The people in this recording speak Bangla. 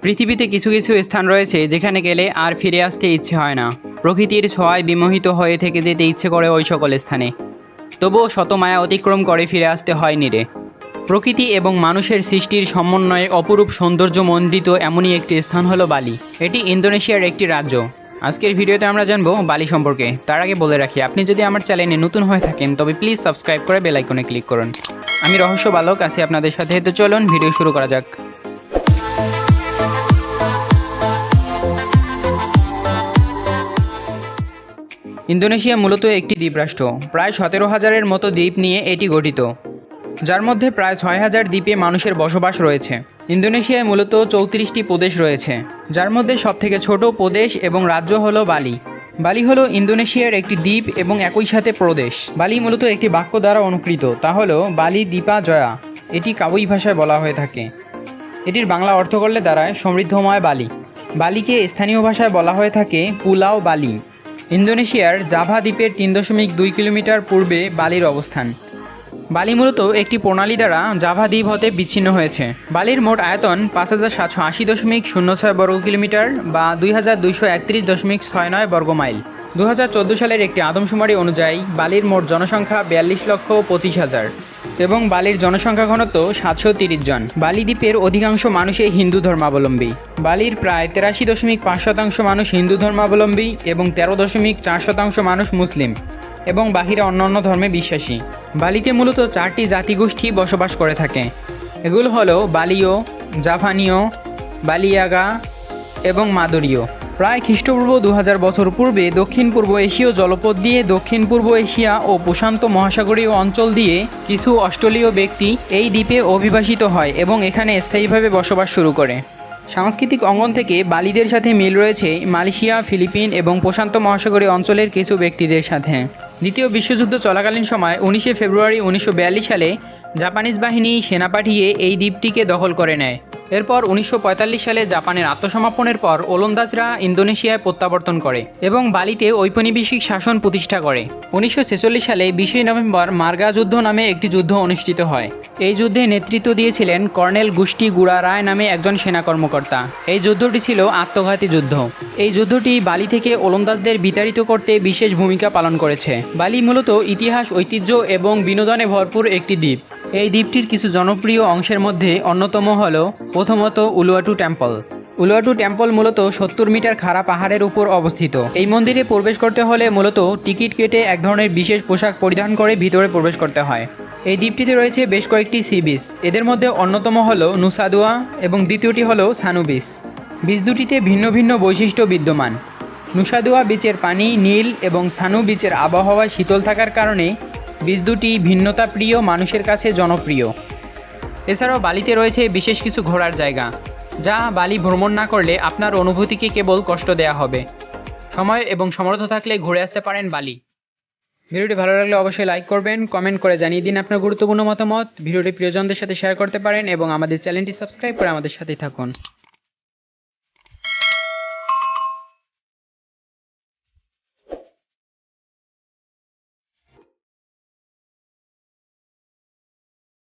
পৃথিবীতে কিছু কিছু স্থান রয়েছে যেখানে গেলে আর ফিরে আসতে ইচ্ছে হয় না। প্রকৃতির ছোঁয়ায় বিমোহিত হয়ে থেকে যেতে ইচ্ছে করে ওই সকল স্থানে, তবুও শত মায়া অতিক্রম করে ফিরে আসতে হয় নিরে। প্রকৃতি এবং মানুষের সৃষ্টির সমন্বয়ে অপরূপ সৌন্দর্যমণ্ডিত এমনই একটি স্থান হলো বালি। এটি ইন্দোনেশিয়ার একটি রাজ্য। আজকের ভিডিওতে আমরা জানবো বালি সম্পর্কে। তার আগে বলে রাখি, আপনি যদি আমার চ্যানেলে নতুন হয়ে থাকেন তবে প্লিজ সাবস্ক্রাইব করে বেল আইকনে ক্লিক করুন। আমি রহস্য বালক আছি আপনাদের সাথে, তো চলুন ভিডিও শুরু করা যাক। ইন্দোনেশিয়া মূলত একটি দ্বীপরাষ্ট্র। প্রায় 17,000-এর মতো দ্বীপ নিয়ে এটি গঠিত, যার মধ্যে প্রায় 6,000 দ্বীপে মানুষের বসবাস রয়েছে। ইন্দোনেশিয়ায় মূলত 34টি প্রদেশ রয়েছে, যার মধ্যে সবথেকে ছোট প্রদেশ এবং রাজ্য হলো বালি। বালি হলো ইন্দোনেশিয়ার একটি দ্বীপ এবং একই সাথে প্রদেশ। বালি মূলত একটি বাক্য দ্বারা অনুকৃত, তা হলো বালি দ্বীপা জয়া। এটি কাবুই ভাষায় বলা হয়ে থাকে। এটির বাংলা অর্থ করলে দাঁড়ায় সমৃদ্ধময় বালি। বালিকে স্থানীয় ভাষায় বলা হয়ে থাকে পুলাও বালি। ইন্দোনেশিয়ার জাভা দ্বীপের 3.2 কিলোমিটার পূর্বে বালির অবস্থান। বালি মূলত একটি প্রণালী দ্বারা জাভা দ্বীপ হতে বিচ্ছিন্ন হয়েছে। বালির মোট আয়তন 5,780.06 বর্গ কিলোমিটার বা 2,231.69 বর্গ মাইল। 2014 সালের একটি আদমশুমারি অনুযায়ী বালির মোট জনসংখ্যা 42,25,000 এবং বালির জনসংখ্যা ঘনত্ব 730 জন। বালি দ্বীপের অধিকাংশ মানুষই হিন্দু ধর্মাবলম্বী। বালির প্রায় 83.5% মানুষ হিন্দু ধর্মাবলম্বী এবং 13.4% মানুষ মুসলিম এবং বাহিরে অন্যান্য ধর্মে বিশ্বাসী। বালিতে মূলত 4টি জাতিগোষ্ঠী বসবাস করে থাকে। এগুলো হলো বালীয়, জাভানীয়, বালিয়াগা এবং মাদুরীয়। প্রায় খ্রিস্টপূর্ব 2000 বছর পূর্বে দক্ষিণ পূর্ব এশীয় জলপথ দিয়ে দক্ষিণ পূর্ব এশিয়া ও প্রশান্ত মহাসাগরীয় অঞ্চল দিয়ে কিছু অস্ট্রেলীয় ব্যক্তি এই দ্বীপে অভিবাসিত হয় এবং এখানে স্থায়ীভাবে বসবাস শুরু করে। সাংস্কৃতিক অঙ্গন থেকে বালিদের সাথে মিল রয়েছে মালয়েশিয়া, ফিলিপিন এবং প্রশান্ত মহাসাগরীয় অঞ্চলের কিছু ব্যক্তিদের সাথে। দ্বিতীয় বিশ্বযুদ্ধ চলাকালীন সময় 19 ফেব্রুয়ারি 1942 সালে জাপানিজ বাহিনী সেনা পাঠিয়ে এই দ্বীপটিকে দখল করে নেয়। এরপর 1945 সালে জাপানের আত্মসমর্পণের পর ওলন্দাজরা ইন্দোনেশিয়ায় প্রত্যাবর্তন করে এবং বালিতে ঔপনিবেশিক শাসন প্রতিষ্ঠা করে। 1946 সালে 20 নভেম্বর মার্গা যুদ্ধ নামে একটি যুদ্ধ অনুষ্ঠিত হয়। এই যুদ্ধে নেতৃত্ব দিয়েছিলেন কর্নেল গুষ্টি গুড়া রায় নামে একজন সেনা কর্মকর্তা। এই যুদ্ধটি ছিল আত্মঘাতী যুদ্ধ। এই যুদ্ধটি বালি থেকে ওলন্দাজদের বিতাড়িত করতে বিশেষ ভূমিকা পালন করেছে। বালি মূলত ইতিহাস, ঐতিহ্য এবং বিনোদনে ভরপুর একটি দ্বীপ। এই দ্বীপটির কিছু জনপ্রিয় অংশের মধ্যে অন্যতম হল প্রথমত উলুয়াটু টেম্পল। উলুয়াটু টেম্পল মূলত 70 মিটার খাড়া পাহাড়ের উপর অবস্থিত। এই মন্দিরে প্রবেশ করতে হলে মূলত টিকিট কেটে এক ধরনের বিশেষ পোশাক পরিধান করে ভিতরে প্রবেশ করতে হয়। এই দ্বীপটিতে রয়েছে বেশ কয়েকটি সি বিচ। এদের মধ্যে অন্যতম হল নুসাদুয়া এবং দ্বিতীয়টি হল সানু বিচ। বিচ দুটিতে ভিন্ন ভিন্ন বৈশিষ্ট্য বিদ্যমান। নুসাদুয়া বিচের পানি নীল এবং সানু বিচের আবহাওয়া শীতল থাকার কারণে বিচ দুটি ভিন্নতাপ্রিয় মানুষের কাছে জনপ্রিয়। এছাড়াও বালিতে রয়েছে বিশেষ কিছু ঘোরার জায়গা, যা বালি ভ্রমণ না করলে আপনার অনুভূতিকে কেবল কষ্ট দেয়া হবে। সময় এবং সামর্থ্য থাকলে ঘুরে আসতে পারেন বালি। ভিডিওটি ভালো লাগলে অবশ্যই লাইক করবেন, কমেন্ট করে জানিয়ে দিন আপনার গুরুত্বপূর্ণ মতামত। ভিডিওটি প্রিয়জনদের সাথে শেয়ার করতে পারেন এবং আমাদের চ্যানেলটি সাবস্ক্রাইব করে আমাদের সাথেই থাকুন।